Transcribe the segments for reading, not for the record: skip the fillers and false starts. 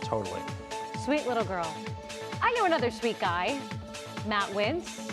Totally. Sweet little girl. I know another sweet guy, Matt Wintz.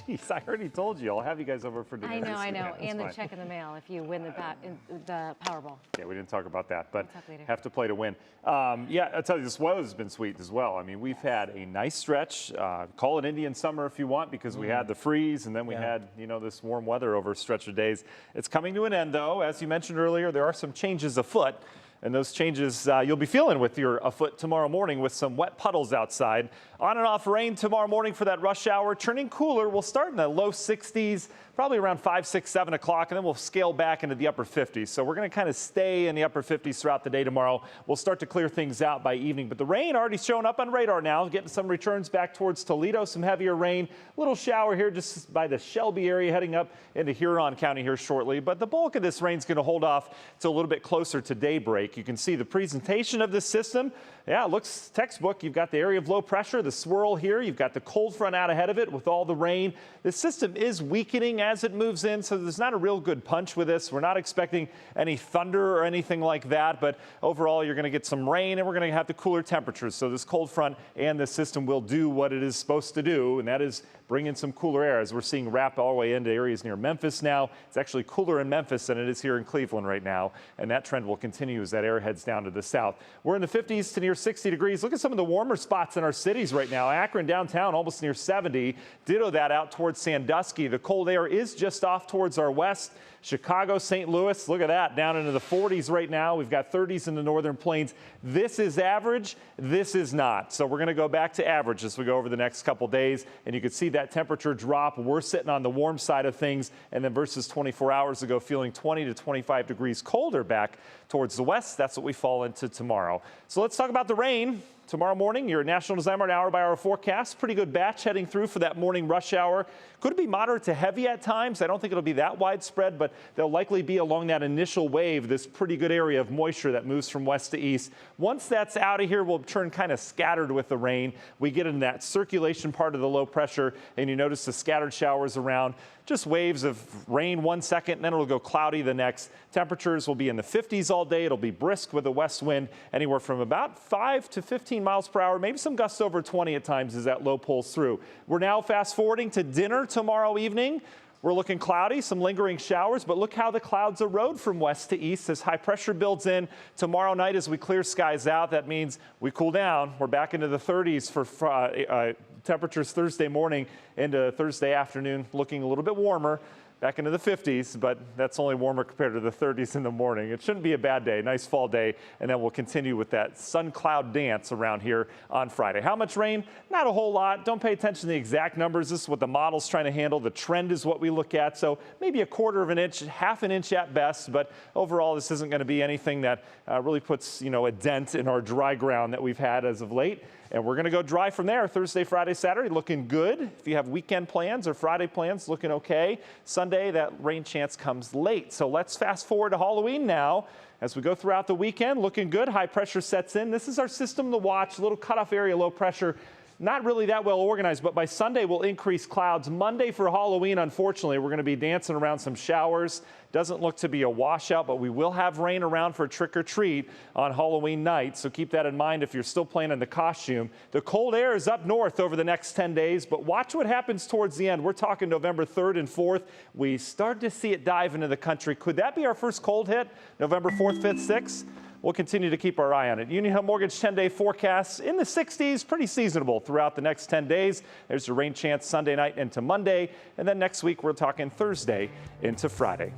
Jeez, I already told you. I'll have you guys over for dinner. I know. And the check in the mail if you win the Powerball. Yeah, we didn't talk about that, but We'll talk later. have to play to win. Yeah, I'll tell you, this weather's been sweet as well. I mean, we've had a nice stretch. Call it Indian summer if you want, because we had the freeze, and then we had, this warm weather over a stretch of days. It's coming to an end, though. As you mentioned earlier, there are some changes afoot. And those changes you'll be feeling with your afoot tomorrow morning with some wet puddles outside. On and off rain tomorrow morning for that rush hour. Turning cooler. We'll start in the low 60s, probably around 5, 6, 7 o'clock, and then we'll scale back into the upper 50s. So we're going to kind of stay in the upper 50s throughout the day tomorrow. We'll start to clear things out by evening. But the rain already showing up on radar now, getting some returns back towards Toledo, some heavier rain. Little shower here just by the Shelby area, heading up into Huron County here shortly. But the bulk of this rain is going to hold off to a little bit closer to daybreak. You can see the presentation of this system. Yeah, it looks textbook. You've got the area of low pressure, the swirl here. You've got the cold front out ahead of it with all the rain. The system is weakening as it moves in, so there's not a real good punch with this. We're not expecting any thunder or anything like that, but overall you're going to get some rain and we're going to have the cooler temperatures. So this cold front and this system will do what it is supposed to do, and that is bring in some cooler air, as we're seeing wrap all the way into areas near Memphis now. It's actually cooler in Memphis than it is here in Cleveland right now, and that trend will continue as that air heads down to the south. We're in the 50s to near 60 degrees. Look at some of the warmer spots in our cities right now. Akron downtown almost near 70. Ditto that out towards Sandusky. The cold air is just off towards our west. Chicago, St. Louis, look at that, down into the 40s right now. We've got 30s in the northern plains. This is average. This is not. So we're going to go back to average as we go over the next couple days. And you can see that temperature drop. We're sitting on the warm side of things. And then versus 24 hours ago, feeling 20 to 25 degrees colder back towards the west. That's what we fall into tomorrow. So let's talk about the rain. Tomorrow morning, your National Design hour-by-hour forecast. Pretty good batch heading through for that morning rush hour. Could be moderate to heavy at times. I don't think it'll be that widespread, but they'll likely be along that initial wave, this pretty good area of moisture that moves from west to east. Once that's out of here, we'll turn kind of scattered with the rain. We get in that circulation part of the low pressure, and you notice the scattered showers around. Just waves of rain 1 second, and then it'll go cloudy the next. Temperatures will be in the 50s all day. It'll be brisk with a west wind, anywhere from about 5 to 15 miles per hour, maybe some gusts over 20 at times as that low pulls through. We're now fast forwarding to dinner tomorrow evening. We're looking cloudy, some lingering showers, but look how the clouds erode from west to east as high pressure builds in. Tomorrow night as we clear skies out, that means we cool down. We're back into the 30s for temperatures Thursday morning into Thursday afternoon, looking a little bit warmer. Back into the 50s, but that's only warmer compared to the 30s in the morning. It shouldn't be a bad day, nice fall day, and then we'll continue with that sun cloud dance around here on Friday. How much rain? Not a whole lot. Don't pay attention to the exact numbers. This is what the model's trying to handle. The trend is what we look at, so maybe a quarter of an inch, half an inch at best, but overall this isn't going to be anything that really puts, a dent in our dry ground that we've had as of late. And we're going to go dry from there. Thursday, Friday, Saturday, looking good. If you have weekend plans or Friday plans, looking okay. Sunday, that rain chance comes late. So let's fast forward to Halloween now. As we go throughout the weekend, looking good. High pressure sets in. This is our system to watch. Little cutoff area, low pressure. Not really that well organized, but by Sunday we'll increase clouds. Monday for Halloween, unfortunately, we're going to be dancing around some showers. Doesn't look to be a washout, but we will have rain around for trick or treat on Halloween night. So keep that in mind if you're still planning the costume. The cold air is up north over the next 10 days, but watch what happens towards the end. We're talking November 3rd and 4th. We start to see it dive into the country. Could that be our first cold hit? November 4th, 5th, 6th? We'll continue to keep our eye on it. Union Hill Mortgage 10-day forecast in the 60s, pretty seasonable throughout the next 10 days. There's a rain chance Sunday night into Monday, and then next week we're talking Thursday into Friday.